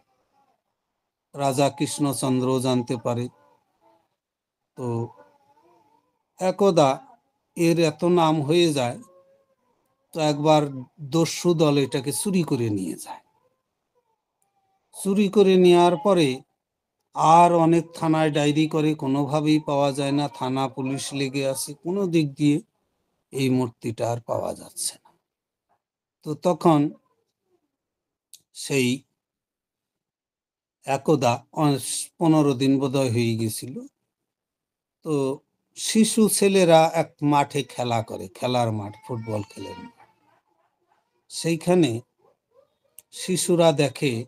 রাজা কৃষ্ণচন্দ্র জানতে পারে। তো একদা এর এত নাম হয়ে যায়, তো একবার দস্যু দল এটাকে চুরি করে নিয়ে যায়। চুরি করে নেওয়ার পরে আর অনেক থানায় ডায়েরি করে, কোনোভাবেই পাওয়া যায় না। থানা পুলিশ লেগে আছে, কোনো দিক দিয়ে এই মূর্তিটা আর পাওয়া যাচ্ছে না। তো তখন সেই একদা 15 দিন বোধহয় হয়ে গেছিল। তো শিশু ছেলেরা এক মাঠে খেলা করে, খেলার মাঠ, ফুটবল খেলেন। সেইখানে শিশুরা দেখে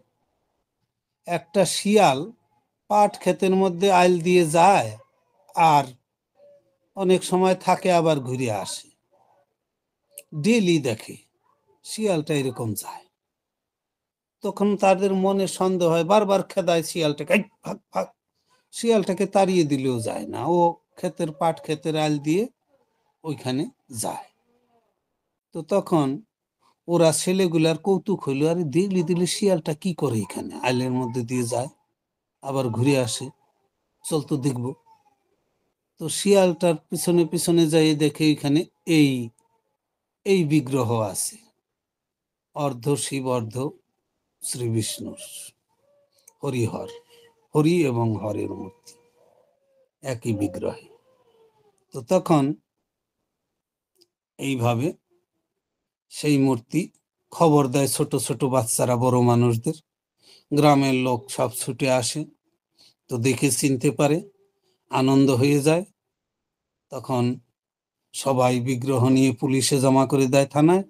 একটা শিয়াল পাট ক্ষেতের মধ্যে আইল দিয়ে যায়, আর অনেক সময় থাকে আবার ঘুরে আসে। ডেইলি দেখে শিয়ালটা এরকম যায়। তখন তাদের মনে সন্দেহ হয়, বারবার খেদায় শিয়ালটাকে, "এই, ভাগ ভাগ।" শিয়ালটাকে তাড়িয়ে দিলেও যায় না, ও ক্ষেতের পাট ক্ষেতের আইল দিয়ে ওইখানে যায়। তো তখন ওরা ছেলেগুলার কৌতুক হইলো, আরে দেখলি দিলে শিয়ালটা কি করে এখানে আইলের মধ্যে দিয়ে যায়, আবার ঘুরে আসে, চল তো দেখবো। তো শিয়ালটার পিছনে পিছনে যাই, দেখে এখানে এই এই বিগ্রহ আছে, অর্ধ শিব অর্ধ শ্রী বিষ্ণুর, হরিহর, হরি এবং হরের মূর্তি একই বিগ্রহে। তো তখন এইভাবে সেই মূর্তি খবর দেয় ছোট ছোট বাচ্চারা বড় মানুষদের, গ্রামের লোক সব ছুটে আসে, তো দেখে চিনতে পারে, আনন্দ হয়ে যায়। তখন সবাই বিগ্রহ নিয়ে পুলিশে জমা করে দেয় থানায়।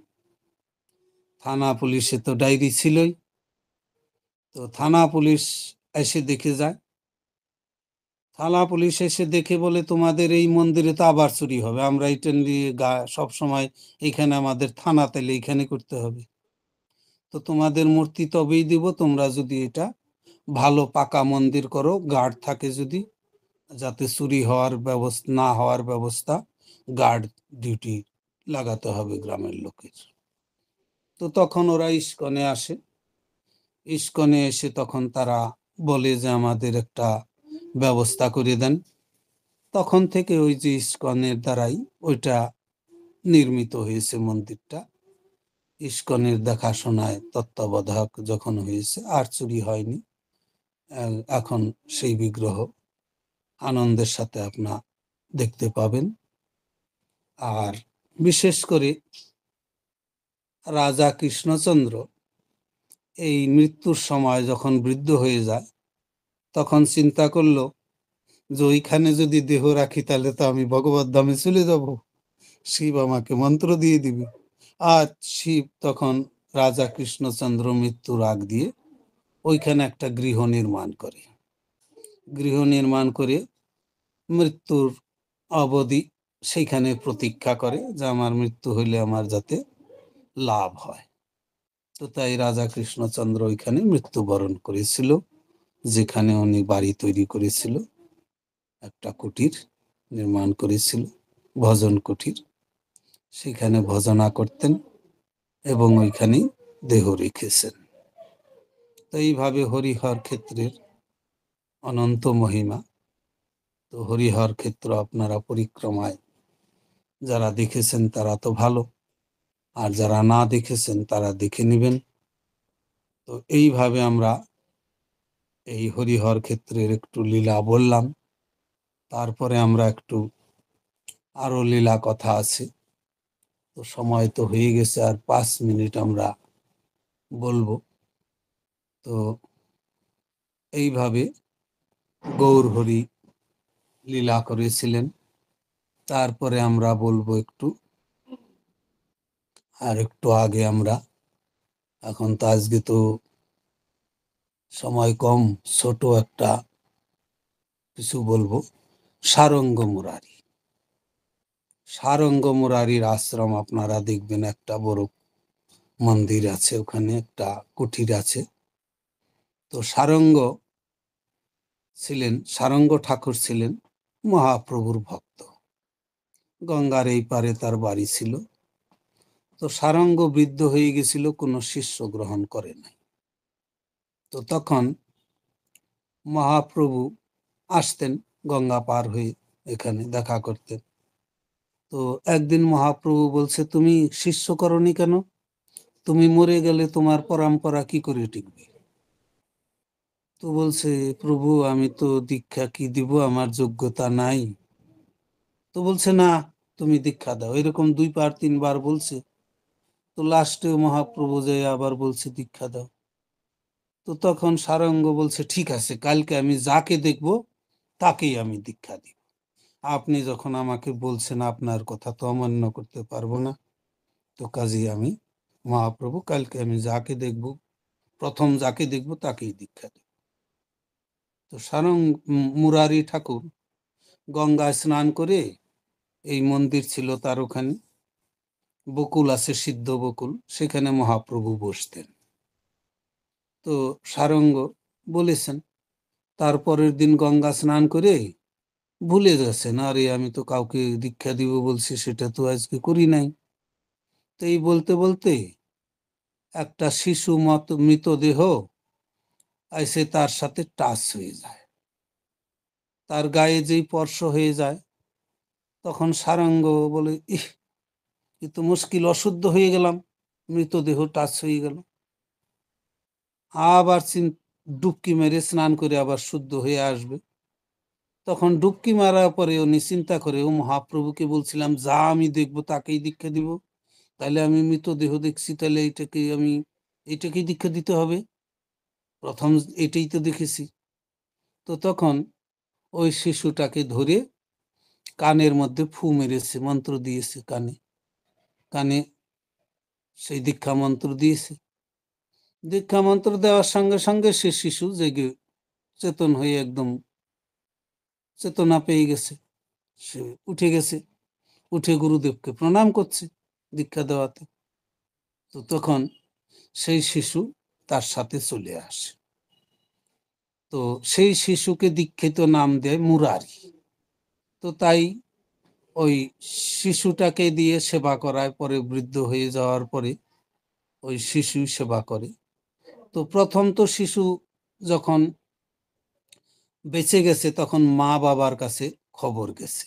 থানা পুলিশে তো ডায়েরি ছিলই, তো থানা পুলিশ এসে দেখে যায়। থানা পুলিশ এসে দেখে বলে, তোমাদের এই মন্দিরে তো আবার চুরি হবে, আমরা এটা নিয়ে সব সময় এখানে আমাদের থানা, তাইলে এখানে করতে হবে, তো তোমাদের মূর্তি তবেই দিব তোমরা যদি এটা ভালো পাকা মন্দির করো, গার্ড থাকে যদি, যাতে চুরি হওয়ার ব্যবস্থা না হওয়ার ব্যবস্থা, গার্ড ডিউটি লাগাতে হবে গ্রামের লোকের। তো তখন ওরা ইস্কনে আসে। ইস্কনে এসে তখন তারা বলে যে আমাদের একটা ব্যবস্থা করে দেন। তখন থেকে ওই যে ইস্কনের দ্বারাই ওইটা নির্মিত হয়েছে মন্দিরটা। ইস্কনের দেখাশোনায় তত্ত্বাবধায়ক যখন হয়েছে, আর চুরি হয়নি। এখন সেই বিগ্রহ আনন্দের সাথে আপনার দেখতে পাবেন। আর বিশেষ করে রাজা কৃষ্ণচন্দ্র এই মৃত্যুর সময় যখন বৃদ্ধ হয়ে যায়, তখন চিন্তা করলো যে ওইখানে যদি দেহ রাখি তাহলে তো আমি ভগবত ধামে চলে যাব, শিব আমাকে মন্ত্র দিয়ে দিবে। আর শিব তখন রাজা কৃষ্ণচন্দ্র মৃত্যুর আগ দিয়ে ওইখানে একটা গৃহ নির্মাণ করে। গৃহ নির্মাণ করে মৃত্যুর অবধি সেইখানে প্রতীক্ষা করে যে আমার মৃত্যু হইলে আমার যাতে লাভ হয়। তো তাই রাজা কৃষ্ণচন্দ্র ওইখানে মৃত্যুবরণ করেছিল, যেখানে উনি বাড়ি তৈরি করেছিল, একটা কুটির নির্মাণ করেছিল, ভজন কুটির। সেখানে ভজনা করতেন এবং ওইখানেই দেহ রেখেছেন। তো এইভাবে হরিহর ক্ষেত্রের অনন্ত মহিমা। তো হরিহর ক্ষেত্র আপনারা পরিক্রমায় যারা দেখেছেন তারা তো ভালো, আর যারা না দেখেছেন তারা দেখে নেবেন। তো এইভাবে আমরা এই হরিহর ক্ষেত্রের একটু লীলা বললাম। তারপরে আমরা একটু আরো লীলা কথা আছে, তো সময় তো হয়ে গেছে, আর 5 মিনিট আমরা বলবো। তো এইভাবে গৌর হরি লীলা করেছিলেন। তারপরে আমরা বলবো একটু, আর একটু আগে আমরা, এখন তো আজকে তো সময় কম, ছোট একটা কিছু বলবো। সারঙ্গ মুরারি, সারঙ্গ মুরারির আশ্রম আপনারা দেখবেন, একটা বড় মন্দির আছে, ওখানে একটা কুঠির আছে। তো সারঙ্গ ঠাকুর ছিলেন মহাপ্রভুর ভক্ত। গঙ্গার এই পারে তার বাড়ি ছিল। তো সারঙ্গ বৃদ্ধ হয়ে গেছিল, কোনো শিষ্য গ্রহণ করে নাই। তো তখন মহাপ্রভু আসতেন গঙ্গা পার হয়ে, এখানে দেখা করতেন। তো একদিন মহাপ্রভু বলছে, তুমি শিষ্য করনি কেন? তুমি মরে গেলে তোমার পরম্পরা কি করে টিকবে? তো বলছে, প্রভু আমি তো দীক্ষা কি দিব, আমার যোগ্যতা নাই। তো বলছে, না তুমি দীক্ষা দাও। এরকম 2-3 বার বলছে। তো লাস্টে মহাপ্রভু যে আবার বলছে দীক্ষা দাও। তো তখন সারঙ্গ বলছে, ঠিক আছে, কালকে আমি যাকে দেখব তাকেই আমি দীক্ষা দিব। আপনি যখন আমাকে বলছেন, আপনার কথা তো অমান্য করতে পারবো না। তো কাজেই আমি, মহাপ্রভু, কালকে আমি যাকে দেখব, প্রথম যাকে দেখব তাকেই দীক্ষা দেব। তো মুরারি ঠাকুর গঙ্গায় স্নান করে, এই মন্দির ছিল তার ওখানে, বকুল আছে, সিদ্ধ বকুল, সেখানে মহাপ্রভু বসতেন। তো সারঙ্গ বলেছেন, তারপরের দিন গঙ্গা স্নান করে ভুলে গেছেন, আরে আমি তো কাউকে দীক্ষা দিব বলছি, সেটা তো আজকে করি নাই। তো এই বলতে বলতে একটা শিশু মৃতদেহ এসে তার সাথে টাচ হয়ে যায়, তার গায়ে যেই স্পর্শ হয়ে যায়, তখন সারঙ্গ বলে, ইহ, এ তো মুশকিল, অশুদ্ধ হয়ে গেলাম, মৃতদেহ টাচ হয়ে গেল। আবার ডুবকি মেরে স্নান করে আবার শুদ্ধ হয়ে আসবে। তখন ডুবকি মারার পরে উনি চিন্তা করে, ও মহাপ্রভুকে বলছিলাম যা আমি দেখবো তাকেই দীক্ষা দিব, তাহলে আমি মৃতদেহ দেখছি, তাহলে এইটাকে দীক্ষা দিতে হবে, প্রথম এটাই তো দেখেছি। তো তখন ওই শিশুটাকে ধরে কানের মধ্যে ফু মেরেছে, মন্ত্র দিয়েছে, কানে কানে সেই দীক্ষা মন্ত্র দিয়েছে। দীক্ষা মন্ত্র দেওয়ার সঙ্গে সঙ্গে সে শিশু জেগে চেতন হয়ে একদম চেতনা পেয়ে গেছে, সে উঠে গেছে, উঠে গুরুদেবকে প্রণাম করছে দীক্ষা দেওয়াতে। তো তখন সেই শিশু তার সাথে চলে আসে। তো সেই শিশুকে দীক্ষিত নাম দেয় মুরারি। তো তাই ওই শিশুটাকে দিয়ে সেবা করায়, পরে বৃদ্ধ হয়ে যাওয়ার পরে ওই শিশু সেবা করে। তো প্রথম তো শিশু যখন বেঁচে গেছে তখন মা বাবার কাছে খবর গেছে।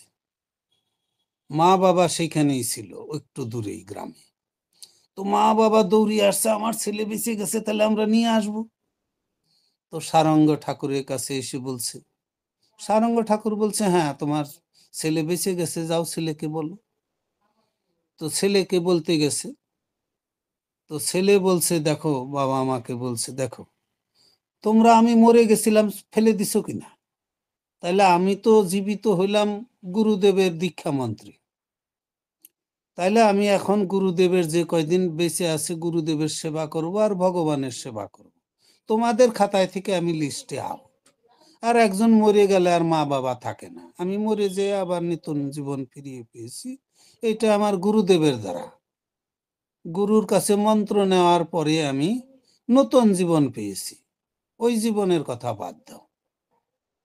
মা বাবা সেখানেই ছিল, একটু দূরেই গ্রামে। তো মা বাবা দৌড়িয়ে আসছে, আমার ছেলে বেঁচে গেছে, তাহলে আমরা নিয়ে আসবো। তো সারঙ্গ ঠাকুরের কাছে এসে বলছে, সারঙ্গ ঠাকুর বলছে, হ্যাঁ তোমার ছেলে বেঁচে গেছে, যাও ছেলেকে বলো। তো ছেলেকে বলতে গেছে। তো ছেলে বলছে, দেখো বাবা আমাকে বলছে, দেখো তোমরা আমি মরে গেছিলাম ফেলে দিছো কিনা, তাহলে আমি তো জীবিত হইলাম গুরুদেবের দীক্ষা মন্ত্রী, তাইলে আমি এখন গুরুদেবের যে কয়দিন বেঁচে আছে গুরুদেবের সেবা করব আর ভগবানের সেবা করব। তোমাদের খাতায় থেকে আমি লিস্টে আউট। আর একজন মরে গেলে আর মা বাবা থাকে না, আমি মরে যেয়ে আবার নতুন জীবন ফিরিয়ে পেয়েছি, এটা আমার গুরুদেবের দ্বারা, গুরুর কাছে মন্ত্র নেওয়ার পরে আমি নতুন জীবন পেয়েছি। ওই জীবনের কথা বাদ দাও,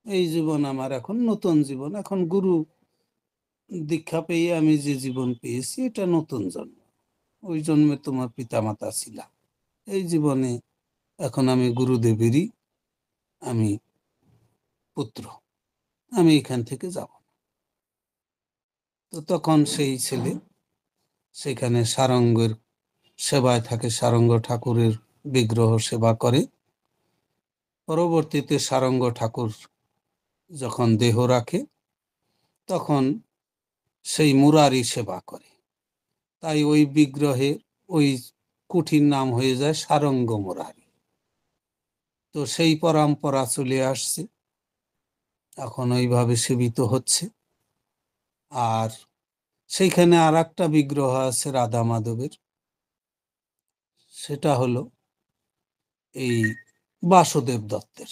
এই জীবন আমার এখন নতুন জীবন, এখন গুরু দীক্ষা পেয়ে আমি যে জীবন পেয়েছি এটা নতুন জন্ম। ওই জন্মে তোমার পিতামাতা ছিলাম, এই জীবনে এখন আমি গুরুদেবেরই আমি পুত্র, আমি এখান থেকে যাব। তো তখন সেই ছেলে সেখানে সারঙ্গের সেবায় থাকে, সারঙ্গ ঠাকুরের বিগ্রহ সেবা করে। পরবর্তীতে সারঙ্গ ঠাকুর যখন দেহ রাখে তখন সেই মুরারি সেবা করে, তাই ওই বিগ্রহে ওই কুঠির নাম হয়ে যায় সারঙ্গ মুরারি। তো সেই পরম্পরা চলে আসছে, এখন ওইভাবে সেবিত হচ্ছে। আর সেইখানে আর একটা বিগ্রহ আছে রাধা মাধবের, সেটা হলো এই বাসুদেব দত্তের।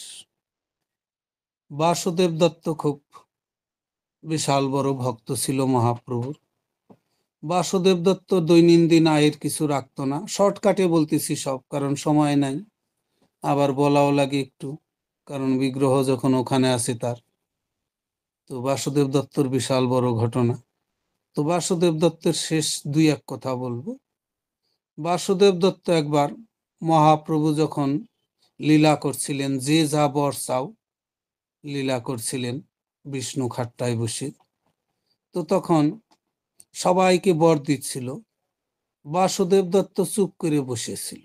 বাসুদেব দত্ত খুব বিশাল বড় ভক্ত ছিল মহাপ্রভুর। বাসুদেব দত্ত দৈনন্দিন আয়ের কিছু রাখতো না, শর্টকাটে বলতেছি সব, কারণ সময় নাই, আবার বলাও লাগে একটু, কারণ বিগ্রহ যখন ওখানে আছে তার। তো বাসুদেব দত্তর বিশাল বড় ঘটনা। তো বাসুদেব দত্তের শেষ দুই এক কথা বলবো। বাসুদেব দত্ত একবার মহাপ্রভু যখন লীলা করছিলেন, যে যা বর চাও লীলা করছিলেন বিষ্ণু খাট্টায় বসে, তো তখন সবাইকে বর দিচ্ছিল, বাসুদেব দত্ত চুপ করে বসেছিল।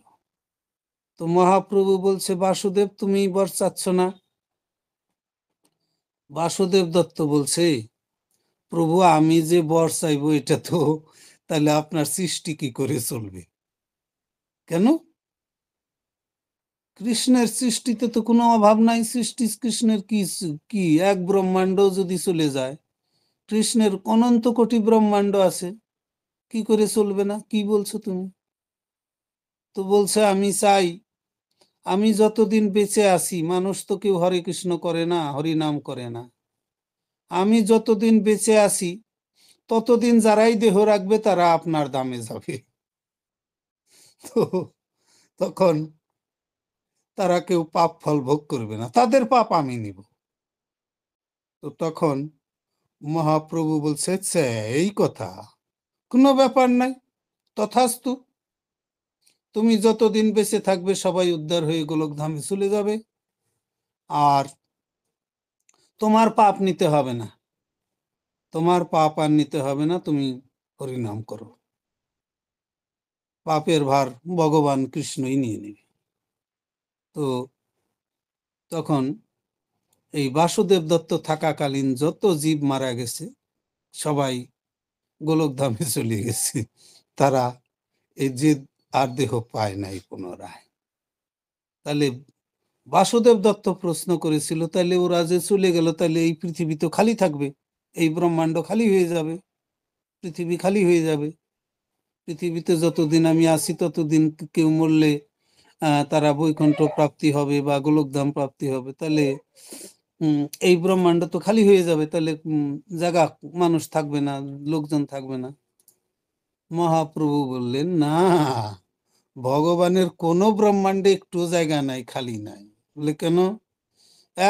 তো মহাপ্রভু বলছে, বাসুদেব তুমি বর চাচ্ছ না? বাসুদেব দত্ত বলছে, প্রভু আমি যে বর চাইবো এটা তো তাহলে আপনার সৃষ্টি কি করে চলবে? কেন? কৃষ্ণের সৃষ্টিতে তো কোনো অভাব নাই, সৃষ্টি কৃষ্ণের কি কি এক ব্রহ্মাণ্ড যদি চলে যায়, কৃষ্ণের অনন্ত কোটি ব্রহ্মাণ্ড আছে, কি করে চলবে না? কি বলছো তুমি? তো বলছে, আমি চাই আমি যতদিন বেঁচে আছি, মানুষ তো কেউ হরে কৃষ্ণ করে না, হরি নাম করে না, আমি যতদিন বেঁচে আছি ততদিন যারাই দেহ রাখবে তারা আপনার দামে যাবে। তো তখন তারা কেউ পাপ ফল ভোগ করবে না, তাদের পাপ আমি নিব। তো তখন মহাপ্রভু বলছে, এই কথা, কোনো ব্যাপার নাই, তথাস্তু, তুমি যতদিন বেঁচে থাকবে সবাই উদ্ধার হয়ে গোলকধামে চলে যাবে, আর তোমার পাপ নিতে হবে না, তোমার পাপ আর নিতে হবে না, তুমি হরিনাম করো, পাপের ভার ভগবান কৃষ্ণই নিয়ে নেবে। তো তখন এই বাসুদেব দত্ত থাকাকালীন যত জীব মারা গেছে সবাই গোলকধামে চলে গেছে, তারা এই যে আর দেহ পায় নাই পুনরায়। তাহলে বাসুদেব দত্ত প্রশ্ন করেছিল, তাহলে ওরা যে চলে গেল, তাহলে এই পৃথিবী তো খালি থাকবে, এই ব্রহ্মাণ্ড খালি হয়ে যাবে, পৃথিবী খালি হয়ে যাবে। পৃথিবীতে যতদিন আমি আছি ততদিন কেউ মরলে তারা বৈকুণ্ঠ প্রাপ্তি হবে বা গোলকধাম প্রাপ্তি হবে। তাহলে এই ব্রহ্মাণ্ড তো খালি হয়ে যাবে, তাহলে জায়গা মানুষ থাকবে না, লোকজন থাকবে না। মহাপ্রভু বললেন, না, ভগবানের কোনো ব্রহ্মাণ্ডে একটু জায়গা নাই, খালি নাই। বলে কেন?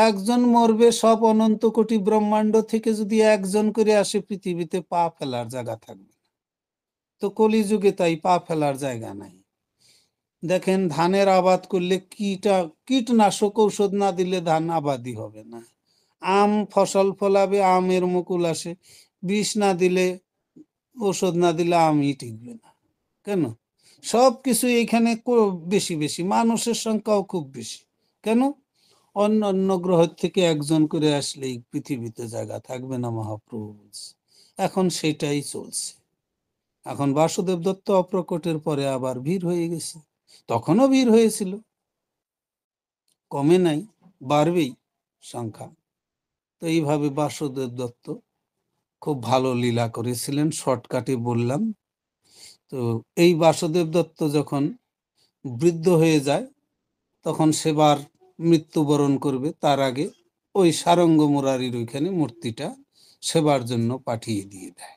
একজন মরবে, সব অনন্ত কোটি ব্রহ্মাণ্ড থেকে যদি একজন করে আসে, পৃথিবীতে পা ফেলার জায়গা থাকবে। তো কলিযুগে তাই পা ফেলার জায়গা নাই। দেখেন, ধানের আবাদ করলে কীটনাশক ঔষধ না দিলে ধান আবাদই হবে না। আম ফসল ফলাবে, আমের মুকুল আসে, বিষ না দিলে, ওষুধ না দিলে আমই টিকবে না। কেন? সবকিছু এইখানে বেশি বেশি, মানুষের সংখ্যাও খুব বেশি। কেন? অন্য অন্য গ্রহ থেকে একজন করে আসলে এই পৃথিবীতে জায়গা থাকবে না, মহাপ্রভু বলছে। এখন সেটাই চলছে। এখন বাসুদেব দত্ত অপ্রকটের পরে আবার ভিড় হয়ে গেছে, তখনও ভিড় হয়েছিল, কমে নাই, বাড়বেই সংখ্যা। তো এইভাবে বাসুদেব দত্ত খুব ভালো লীলা করেছিলেন, শর্টকাটে বললাম। তো এই বাসুদেব দত্ত যখন বৃদ্ধ হয়ে যায়, তখন সেবার মৃত্যুবরণ করবে, তার আগে ওই সারঙ্গ মুরারির ওইখানে মূর্তিটা সেবার জন্য পাঠিয়ে দিয়ে দেয়।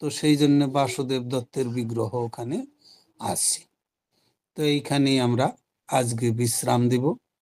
তো সেই জন্য বাসুদেব দত্তের বিগ্রহ ওখানে আছে। তো এইখানেই আমরা আজকে বিশ্রাম দেব।